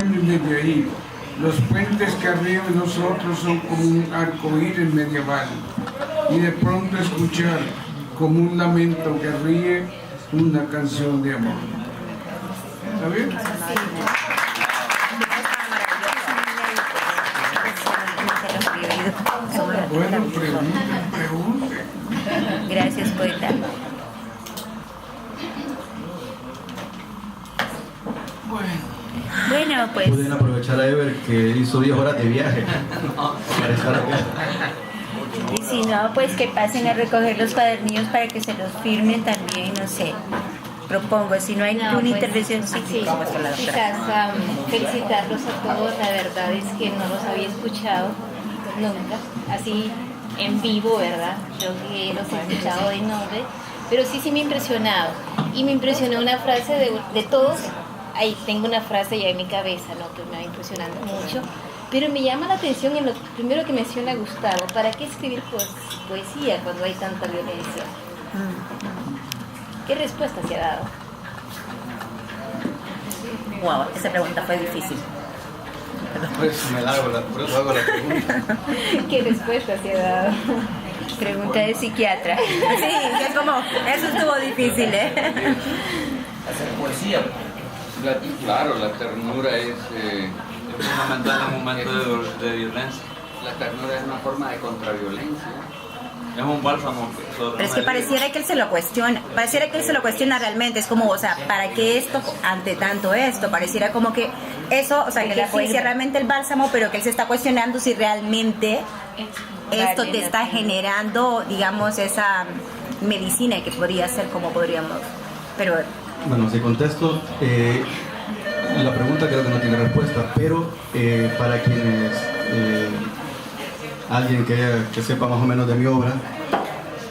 Desde ahí, los puentes que arriba de nosotros son como un arcoíris medieval, y de pronto escuchar como un lamento que ríe una canción de amor. ¿Está bien? Bueno, pregunten. Gracias, poeta. Bueno, pues. Pueden aprovechar a Ever que hizo 10 horas de viaje para estar acá. Y si no, pues que pasen a recoger los cuadernillos para que se los firmen también, no sé. Propongo, si no hay ninguna intervención, sí, quizás felicitarlos a todos. La verdad es que no los había escuchado nunca, así en vivo, ¿verdad? Yo que los he escuchado de nombre, pero sí me ha impresionado. Y me impresionó una frase de todos. Ahí tengo una frase ya en mi cabeza, ¿no? Que me va impresionando mucho. Pero me llama la atención en lo primero que menciona Gustavo. ¿Para qué escribir poesía cuando hay tanta violencia? ¿Qué respuesta se ha dado? Wow, esa pregunta fue difícil. Por eso hago la pregunta. ¿Qué respuesta se ha dado? Pregunta de psiquiatra. Sí, es como, eso estuvo difícil, ¿eh? Hacer poesía. Claro, la ternura es Un momento de violencia. la ternura es una forma de contraviolencia. Es un bálsamo sobre Pero es que pareciera que él se lo cuestiona realmente, es como, o sea, ¿para qué esto ante tanto esto? Pareciera como que eso, o sea, que la poesía es realmente el bálsamo, pero que él se está cuestionando si realmente esto te está generando, digamos, esa medicina que podría ser como podríamos, pero... Bueno, si contesto, la pregunta creo que no tiene respuesta, pero para quienes, alguien que sepa más o menos de mi obra,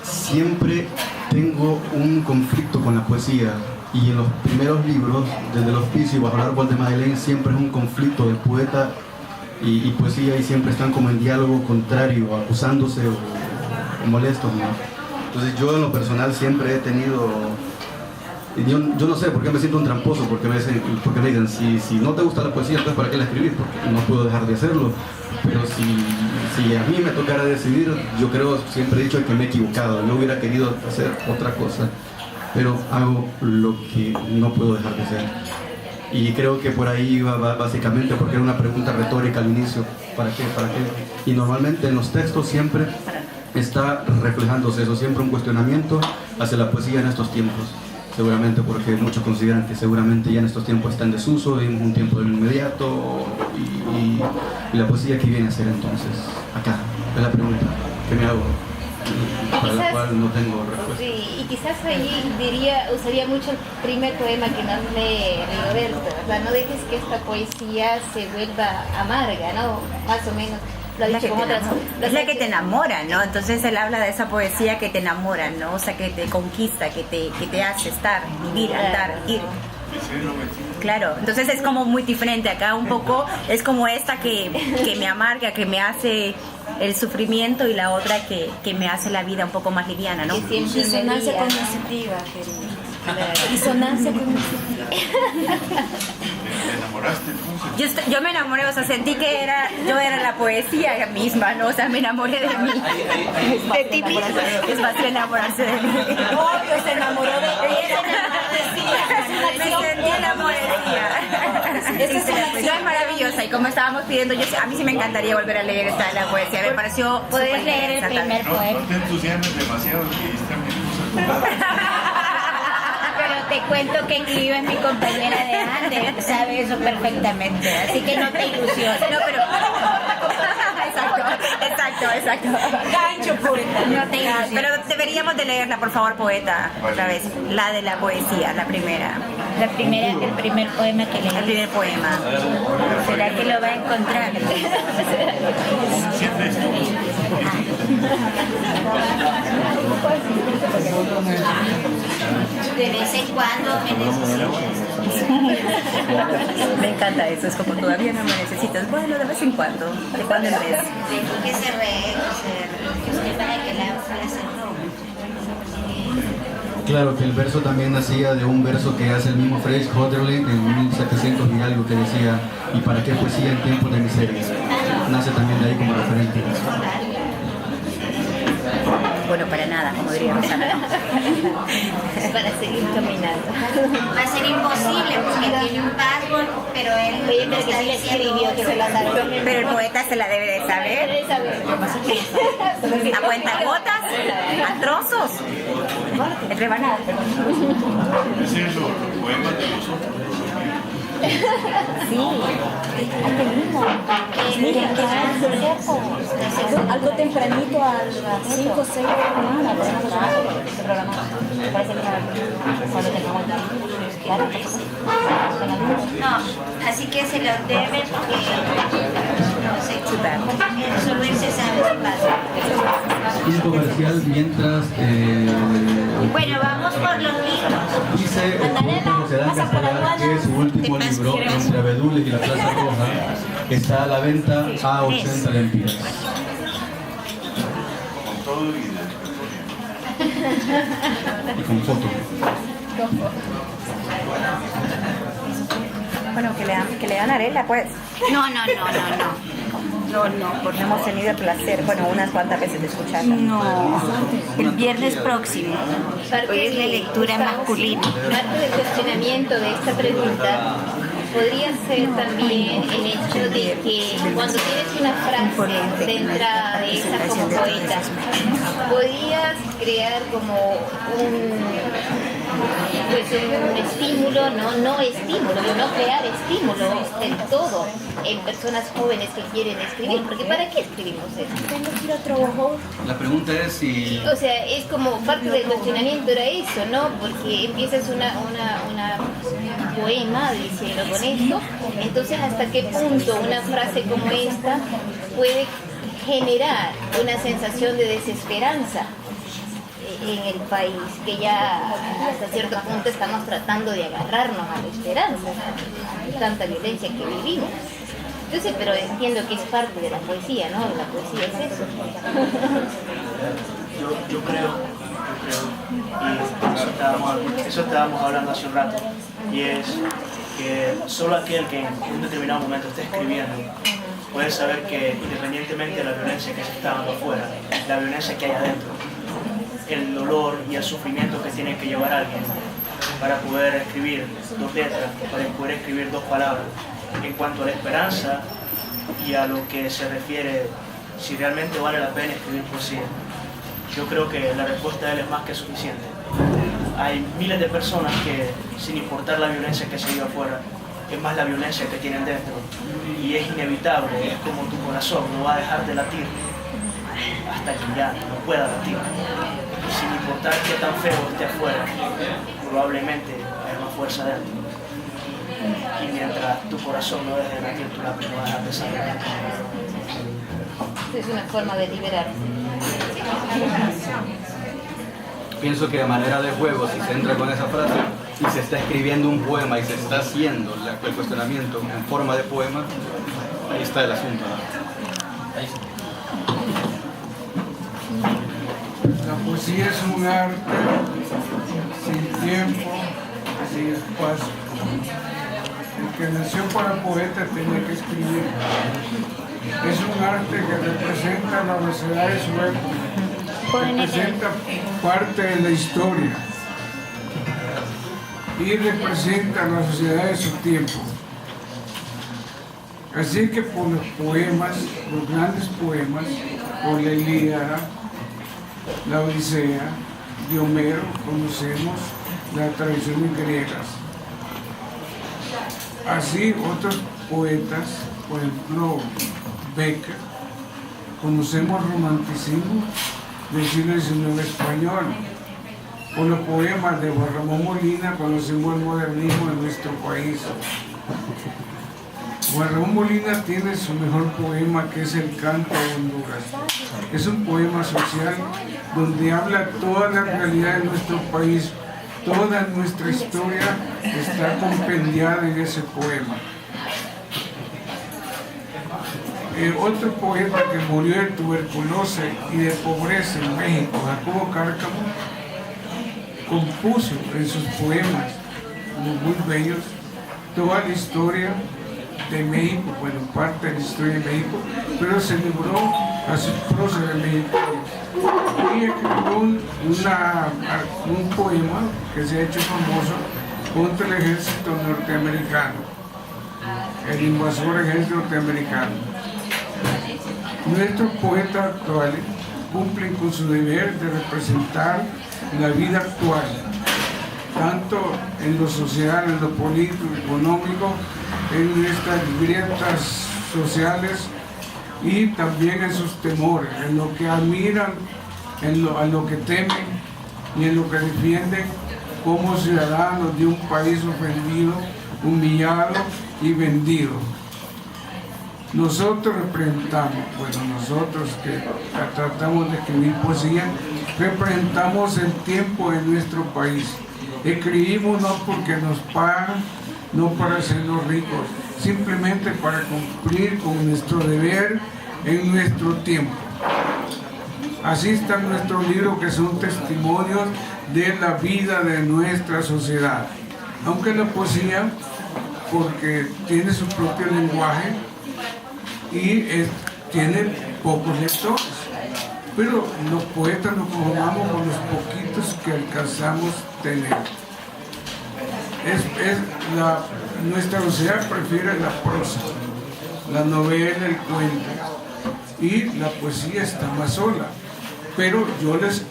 siempre tengo un conflicto con la poesía, y en los primeros libros, desde el hospicio y bajo el árbol de Madeleine, siempre es un conflicto de poeta y poesía, y siempre están como en diálogo contrario, acusándose o molestos, ¿no? Entonces yo en lo personal siempre he tenido... Yo no sé por qué me siento un tramposo, porque me dicen, si no te gusta la poesía, entonces ¿para qué la escribís? Porque no puedo dejar de hacerlo. Pero si a mí me tocara decidir, yo creo, siempre he dicho que me he equivocado. Yo hubiera querido hacer otra cosa, pero hago lo que no puedo dejar de hacer. Y creo que por ahí iba básicamente, porque era una pregunta retórica al inicio, ¿para qué? ¿Para qué? Y normalmente en los textos siempre está reflejándose eso, siempre un cuestionamiento hacia la poesía en estos tiempos. Seguramente porque muchos consideran que seguramente ya en estos tiempos está en desuso, en un tiempo del inmediato, y la poesía que viene a ser entonces acá, es la pregunta que me hago, para la cual no tengo respuesta. Sí, y quizás ahí usaría mucho el primer poema que nos lee Rigoberto, ¿verdad? No dejes que esta poesía se vuelva amarga, ¿no? Más o menos. Es la que te enamora, ¿no? Entonces él habla de esa poesía que te enamora, ¿no? O sea, que te conquista, que te hace estar, vivir, andar, ir. Claro, entonces es como muy diferente. Acá un poco es como esta que me amarga, que me hace el sufrimiento, y la otra que me hace la vida un poco más liviana, ¿no? Disonancia cognitiva, querida. Disonancia cognitiva. ¿Te enamoraste entonces? Yo me enamoré, o sea, sentí que yo era la poesía misma, ¿no? O sea, me enamoré de mí. De ti misma. Es fácil enamorarse de mí. Obvio, se enamoró de ella. Me sentí en la poesía. Es maravillosa, y como estábamos pidiendo, a mí sí me encantaría volver a leer esta de la poesía. Me pareció... Puedes leer el primer poema. No te entusiasmes demasiado, que está bien. Pero te cuento que Clio es mi compañera de antes, sabe eso perfectamente, así que no te ilusiones. No, pero... Exacto. Gancho, poeta. No te ilusiones. Pero deberíamos de leerla, por favor, poeta, otra vez. La de la poesía, la primera. El primer poema que El leí. primer poema. ¿Será que lo va a encontrar? De vez en cuando me necesitas. Me encanta eso, es como todavía no me necesitas. Bueno, de vez en cuando, de cuando en vez. Dejo que se re, que usted para que la frase no. Claro, que el verso también nacía de un verso que hace el mismo Freix Hotterling en 1700 y algo, que decía: ¿y para qué poesía en tiempos de miseria? Nace también de ahí como referente. Bueno, para nada, como diría Rosana. Para seguir caminando. Va a ser imposible porque tiene un password, pero él Oye, no pero que está sí le diciendo escribió, que se la sabe. Pero el poeta se la debe de saber. Debe saber. A cuentagotas, a trozos, en rebanadas. Ese es los poemas de nosotros. Sí, Algo tempranito a las 5 o 6 de la mañana. no, así que se los debe porque no sé, solo él se sabe su password. Un comercial mientras Bueno, vamos por los libros. dice el poeta José Adán Castelar que su último libro, Entre Abedules y la Plaza Roja, está a la venta a 80 lempiras. Con todo y de Y con foto. Bueno, que le dan arela, pues. No. No, porque hemos tenido el placer, bueno, unas cuantas veces de escucharla. No, el viernes próximo. Hoy es la lectura masculina. Parte del cuestionamiento de esta pregunta podría ser también el hecho de que cuando tienes una frase de entrada de esa como poeta, podrías crear como un estímulo, no estímulo, no crear estímulo del todo en personas jóvenes que quieren escribir, porque ¿para qué escribimos esto? La pregunta es si O sea, es como parte del cuestionamiento era eso, ¿no? Porque empiezas un poema diciendo con esto, entonces hasta qué punto una frase como esta puede generar una sensación de desesperanza en el país, que ya hasta cierto punto estamos tratando de agarrarnos a la esperanza, tanta violencia que vivimos. Entonces, pero entiendo que es parte de la poesía, ¿no? La poesía es eso. Yo creo, y eso estábamos hablando hace un rato, y es que solo aquel que en un determinado momento esté escribiendo puede saber que independientemente de la violencia que se está dando afuera, la violencia que hay adentro, el dolor y el sufrimiento que tiene que llevar alguien para poder escribir dos letras, para poder escribir dos palabras, en cuanto a la esperanza y a lo que se refiere, si realmente vale la pena escribir poesía. Yo creo que la respuesta de él es más que suficiente. Hay miles de personas que, sin importar la violencia que se vive afuera, es más la violencia que tienen dentro, y es inevitable, es como tu corazón no va a dejar de latir hasta que ya no pueda latir. Sin importar qué tan feo esté afuera, probablemente hay más fuerza dentro. Y mientras tu corazón no deje de latir, tu lápiz no va a dejar de salir. Es una forma de liberar. pienso que de manera de juego, si se entra con esa frase y se está escribiendo un poema y se está haciendo el cuestionamiento en forma de poema, ahí está el asunto, ¿no? La poesía es un arte sin tiempo, sin espacio. El que nació para poeta tiene que escribir. Es un arte que representa la velocidad de su época, representa parte de la historia y representa la sociedad de su tiempo. Así que por los poemas, los grandes poemas, por la Ilíada, la Odisea de Homero, conocemos las tradiciones griegas. Así otros poetas, por ejemplo Becker, conocemos romanticismo del siglo XIX español. Por los poemas de Juan Ramón Molina conocemos el modernismo de nuestro país. Juan Ramón Molina tiene su mejor poema, que es El Canto de Honduras. Es un poema social donde habla toda la realidad de nuestro país, toda nuestra historia está compendiada en ese poema. Otro poeta que murió de tuberculosis y de pobreza en México, Jacobo Cárcamo, compuso en sus poemas muy bellos toda la historia de México, bueno, parte de la historia de México, pero se libró a sus próceres de México. Y escribió un poema que se ha hecho famoso contra el ejército norteamericano, el invasor ejército norteamericano. Nuestros poetas actuales cumplen con su deber de representar la vida actual, tanto en lo social, en lo político, económico, en nuestras grietas sociales y también en sus temores, en lo que admiran, a lo que temen y en lo que defienden como ciudadanos de un país ofendido, humillado y vendido. Nosotros representamos, bueno, nosotros que tratamos de escribir poesía, representamos el tiempo de nuestro país. Escribimos no porque nos pagan, no para hacernos ricos, simplemente para cumplir con nuestro deber en nuestro tiempo. Así están nuestros libros, que son testimonios de la vida de nuestra sociedad. Aunque la poesía, porque tiene su propio lenguaje y tiene pocos lectores, pero los poetas nos conformamos con los poquitos que alcanzamos tener. Nuestra sociedad prefiere la prosa, la novela, el cuento, y la poesía está más sola. Pero yo les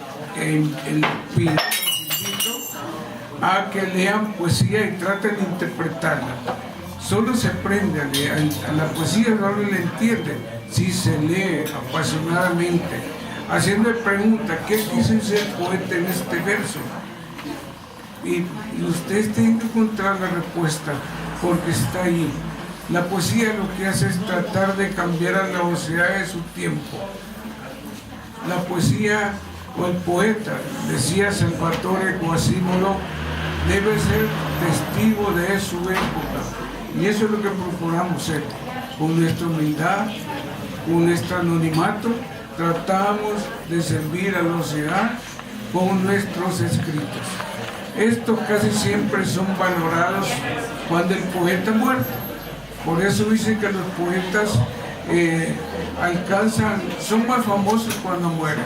pido, a que lean poesía y traten de interpretarla. Solo se aprende a leer, a la poesía no la entiende si se lee apasionadamente, haciendo preguntas: ¿qué quiso decir el poeta en este verso? Y ustedes tienen que encontrar la respuesta, porque está ahí. La poesía lo que hace es tratar de cambiar a la sociedad de su tiempo. La poesía o el poeta, decía Salvatore Quasimodo, debe ser testigo de su época. Y eso es lo que procuramos ser. Con nuestra humildad, con nuestro anonimato, tratamos de servir a la sociedad con nuestros escritos. Estos casi siempre son valorados cuando el poeta muere. Por eso dicen que los poetas son más famosos cuando mueren.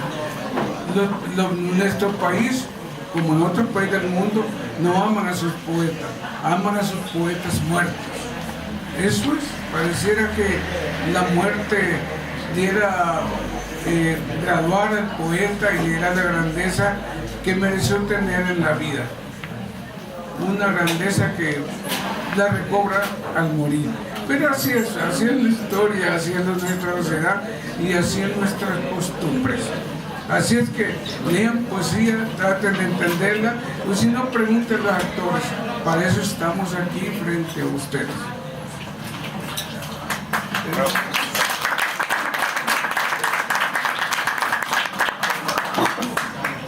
Nuestro país, como en otros países del mundo, no aman a sus poetas, aman a sus poetas muertos. Eso es, pareciera que la muerte diera, graduar al poeta y le diera la grandeza que mereció tener en la vida. Una grandeza que la recobra al morir. Pero así es la historia, así es nuestra sociedad y así es nuestras costumbres. Así es que lean poesía, traten de entenderla, o si no, pregunten a los actores. Para eso estamos aquí frente a ustedes.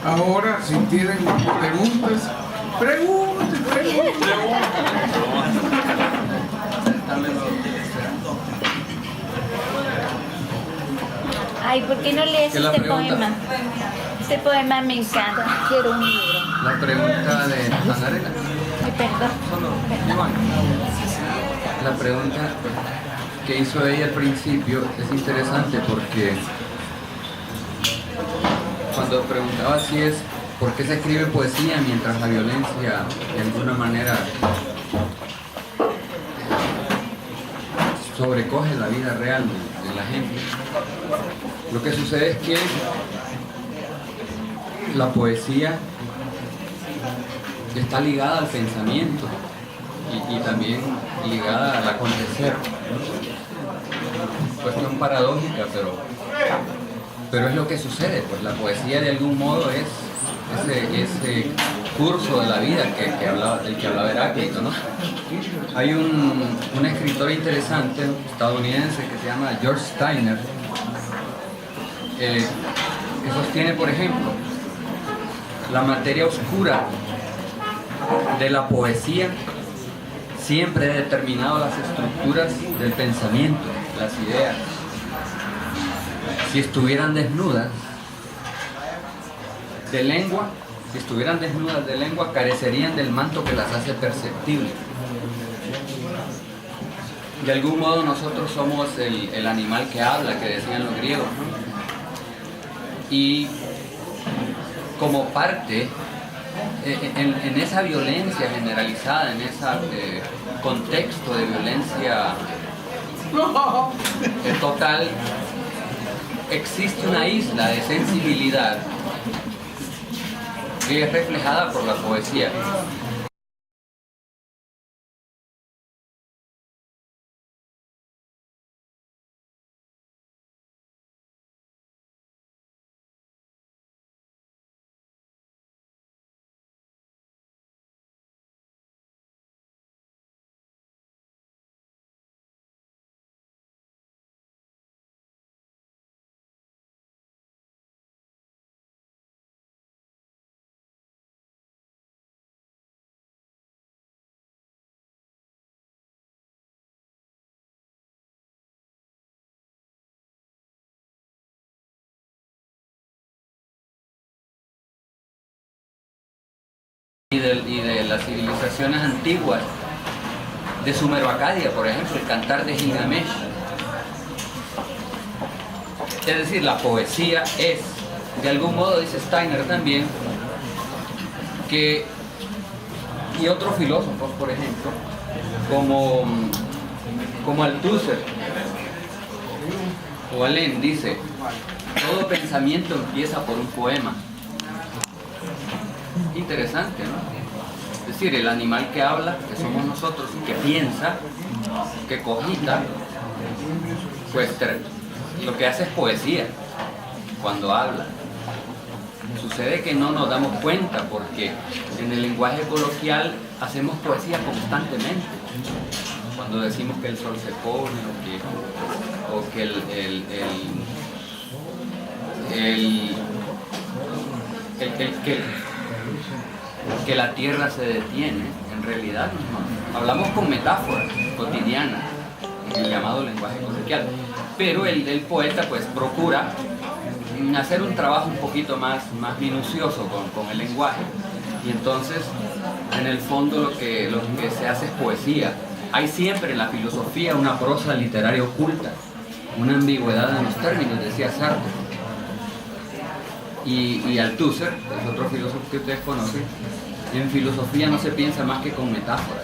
Ahora, si tienen preguntas, pregunten. Ay, ¿por qué no lees este poema? Este poema me encanta. Quiero un libro. La pregunta de Magdalena. Ay, perdón. La pregunta que hizo ella al principio es interesante porque cuando preguntaba si es por qué se escribe poesía mientras la violencia de alguna manera sobrecoge la vida real de la gente. Lo que sucede es que la poesía está ligada al pensamiento y también ligada al acontecer, ¿no? Cuestión paradójica, pero es lo que sucede, pues la poesía de algún modo es ese curso de la vida del que hablaba Heráclito, ¿no? Hay un escritor interesante estadounidense que se llama George Steiner, que sostiene, por ejemplo, la materia oscura de la poesía siempre ha determinado las estructuras del pensamiento, las ideas. Si estuvieran desnudas de lengua, si estuvieran desnudas de lengua, carecerían del manto que las hace perceptibles. De algún modo nosotros somos el animal que habla, que decían los griegos, ¿no? Y como parte, en esa violencia generalizada, en ese contexto de violencia total, existe una isla de sensibilidad que es reflejada por la poesía. Y de las civilizaciones antiguas, de Sumero-Acadia, por ejemplo, el cantar de Gilgamesh. Es decir, la poesía es, de algún modo, dice Steiner también, que, y otros filósofos, por ejemplo, como Althusser o Allen, dice, todo pensamiento empieza por un poema. Interesante, ¿no? Es decir, el animal que habla, que somos nosotros, que piensa, que cogita, pues lo que hace es poesía cuando habla. Sucede que no nos damos cuenta porque en el lenguaje coloquial hacemos poesía constantemente. Cuando decimos que el sol se pone o que que la tierra se detiene, en realidad no. Hablamos con metáforas cotidianas en el llamado lenguaje coloquial, pero el poeta pues procura hacer un trabajo un poquito más minucioso con el lenguaje, y entonces en el fondo lo que se hace es poesía. Hay siempre en la filosofía una prosa literaria oculta, una ambigüedad en los términos, decía Sartre. Y Althusser, es otro filósofo que ustedes conocen, en filosofía no se piensa más que con metáforas.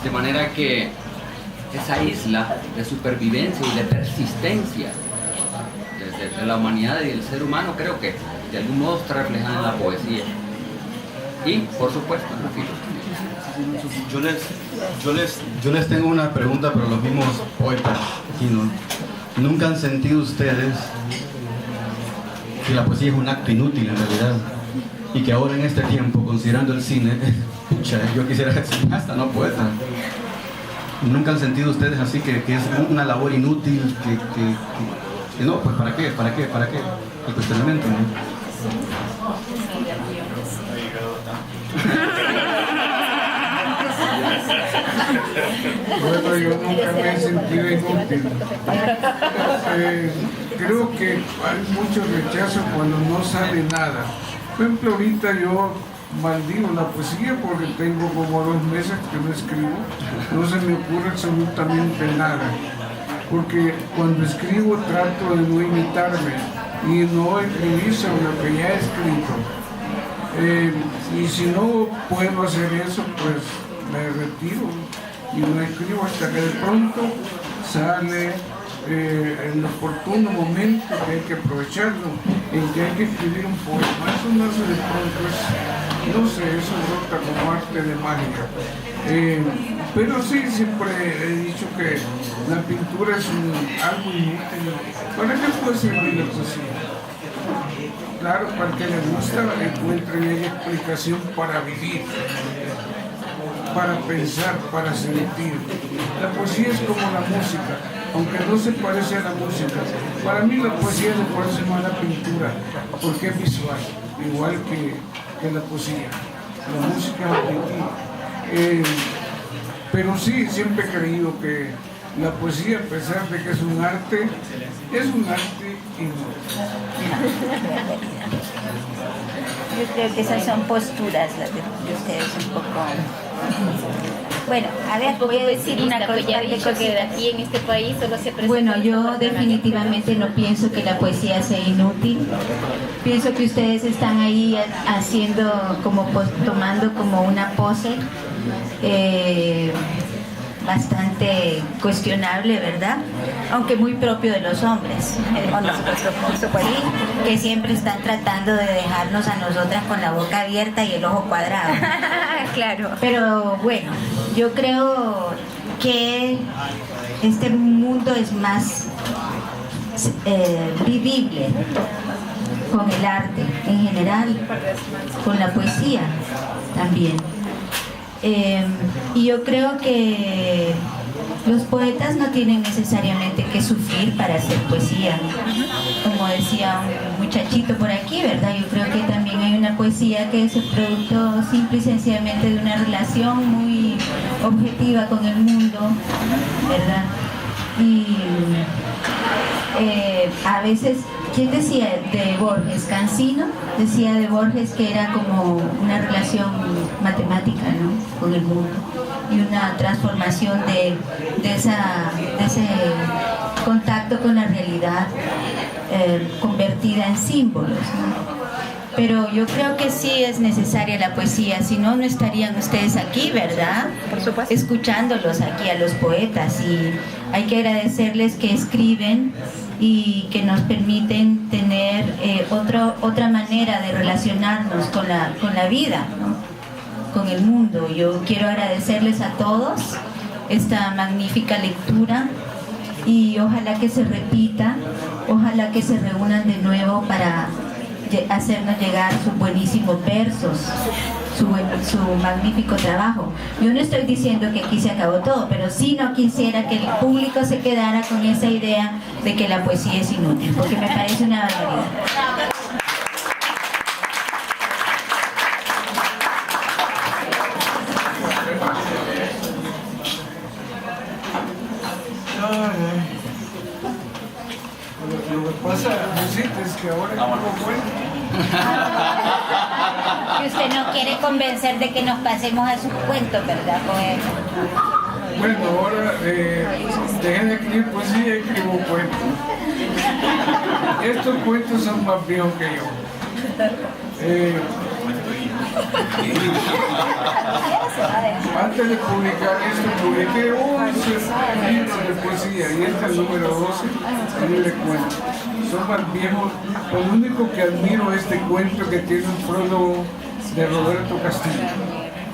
De manera que esa isla de supervivencia y de persistencia de la humanidad y del ser humano, creo que de algún modo está reflejada en la poesía. Y, por supuesto, en la filosofía. Yo les tengo una pregunta para los mismos poetas aquí, ¿no? ¿Nunca han sentido ustedes que la poesía es un acto inútil en realidad? Y que ahora en este tiempo, considerando el cine, pucha, yo quisiera ser cineasta, no poeta. ¿Nunca han sentido ustedes así que es una labor inútil, que no, pues ¿para qué? El cuestionamiento, ¿no? Bueno, yo nunca me he sentido inútil. Creo que hay mucho rechazo cuando no sale nada. Por ejemplo, ahorita yo maldigo la poesía porque tengo como 2 meses que no escribo. No se me ocurre absolutamente nada. Porque cuando escribo trato de no imitarme y no escribir sobre lo que ya he escrito. Y si no puedo hacer eso, pues me retiro y no escribo hasta que de pronto sale en el oportuno momento que hay que aprovecharlo, en que hay que escribir un poema. Eso no hace de pronto, no sé, eso rota como arte de magia. Pero sí, siempre he dicho que la pintura es algo inútil. ¿Para qué puede servir la poesía? Claro, para el que le gusta encuentra bien explicación para vivir, para pensar, para sentir. La poesía es como la música, aunque no se parece a la música. Para mí la poesía se parece más a la pintura, porque es visual, igual que la poesía. La música es auditiva. Pero sí, siempre he creído que La poesía, a pesar de que es un arte inútil. Yo creo que esas son posturas las de ustedes un poco. Bueno, a ver, voy a decir una cosa. Ya he dicho que aquí en este país solo se presenta. Bueno, yo definitivamente no pienso que la poesía sea inútil. Pienso que ustedes están ahí haciendo tomando como una pose bastante cuestionable, ¿verdad? Aunque muy propio de los hombres, que siempre están tratando de dejarnos a nosotras con la boca abierta y el ojo cuadrado. Claro. Pero bueno, yo creo que este mundo es más vivible con el arte en general, con la poesía también. Y yo creo que los poetas no tienen necesariamente que sufrir para hacer poesía, como decía un muchachito por aquí, ¿verdad? Yo creo que también hay una poesía que es el producto simple y sencillamente de una relación muy objetiva con el mundo, ¿verdad? Y a veces, ¿quién decía de Borges? Cansino decía de Borges que era como una relación matemática, ¿no?, con el mundo, y una transformación de ese contacto con la realidad convertida en símbolos, ¿no? Pero yo creo que sí es necesaria la poesía, si no, no estarían ustedes aquí, ¿verdad? Por supuesto. Escuchándolos aquí a los poetas, y hay que agradecerles que escriben y que nos permiten tener otra manera de relacionarnos con la vida, ¿no?, con el mundo. Yo quiero agradecerles a todos esta magnífica lectura y ojalá que se repita, ojalá que se reúnan de nuevo para hacernos llegar sus buenísimos versos, su magnífico trabajo. Yo no estoy diciendo que aquí se acabó todo, pero sí no quisiera que el público se quedara con esa idea de que la poesía es inútil, porque me parece una barbaridad. Lo que pasa, Lucita, es que ahora Que usted no quiere convencer de que nos pasemos a sus cuentos, ¿verdad, poeta? bueno, ahora dejé de escribir poesía y escribo cuentos. Estos cuentos son más viejos que yo. Antes de publicar esto, publiqué 11 libros de poesía y este es el número 12, y le cuento. Son más viejos. Lo único que admiro es este cuento que tiene un prólogo de Roberto Castillo,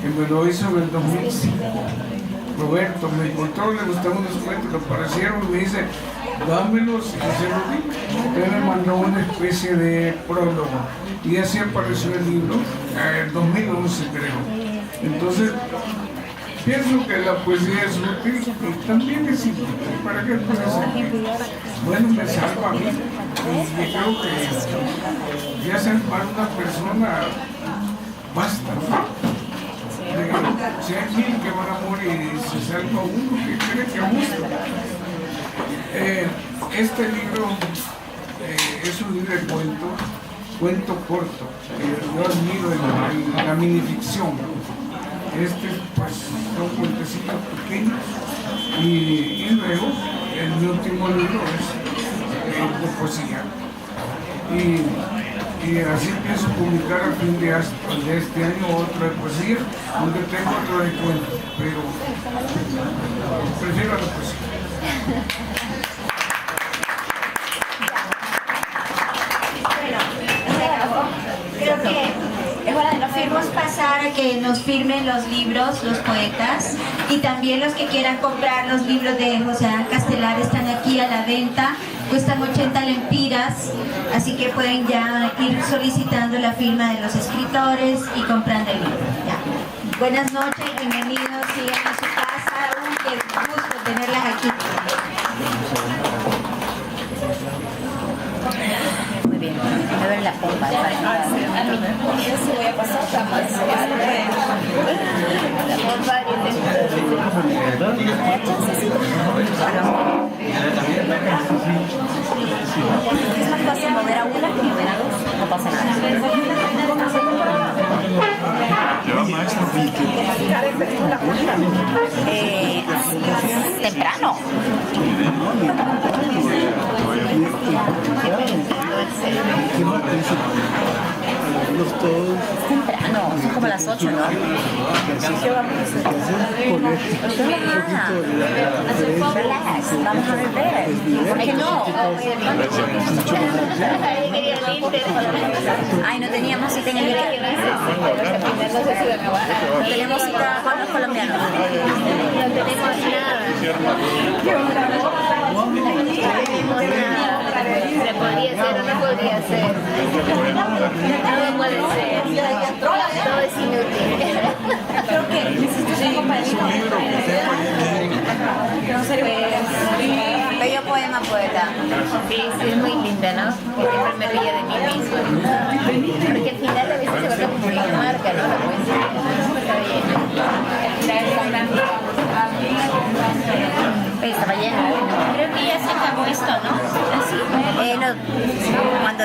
que me lo hizo en el 2005. Roberto me encontró, le gustaban unos cuentos, lo parecieron y me dice, dámelos, y se los di. Él me mandó una especie de prólogo y así apareció el libro en 2011, creo. Entonces, pienso que la poesía es útil y también es inútil. ¿Para qué puede ser? Bueno, me salva a mí. Y creo que ya salvar a una persona basta, ¿no? Si hay 1000 que van a morir y se salva uno, que cree que gusta. Este libro es un libro de cuento corto, que yo admiro en la minificción. Pues son cuentecitos pequeños y luego el último libro es de poesía. Y así pienso publicar a fin de este año otro de poesía, donde tengo otro de cuentos, pero prefiero la poesía. Creo que es hora de nos pasar a que nos firmen los libros, los poetas, y también los que quieran comprar los libros de José Adán Castelar están aquí a la venta, cuestan 80 lempiras, así que pueden ya ir solicitando la firma de los escritores y comprando el libro. Ya. Buenas noches, bienvenidos, sigan a su casa, qué gusto tenerlas aquí. Muy bien, me duele la pompa. Yo sí voy a pasar tapas. Tenemos varios Es más fácil mover a una que mover a dos. No pasa nada. Temprano. Temprano, son como las 8, ¿no? Relax, vamos a beber. ¿Por qué no? Ay, no teníamos cita en el día. No tenemos cita con los colombianos. No tenemos nada. Se podría ser o no podría ser. Todo puede ser. Todo es inútil. Creo que necesito un compañero. Bello poema, poeta. Sí, sí, es muy linda, ¿no? Que siempre me ríe de mí misma. Porque al final a veces se vuelve como una marca, ¿no? La poesía. Está bien. Estaba lleno. Creo que ya se acabó esto, ¿no? Cuando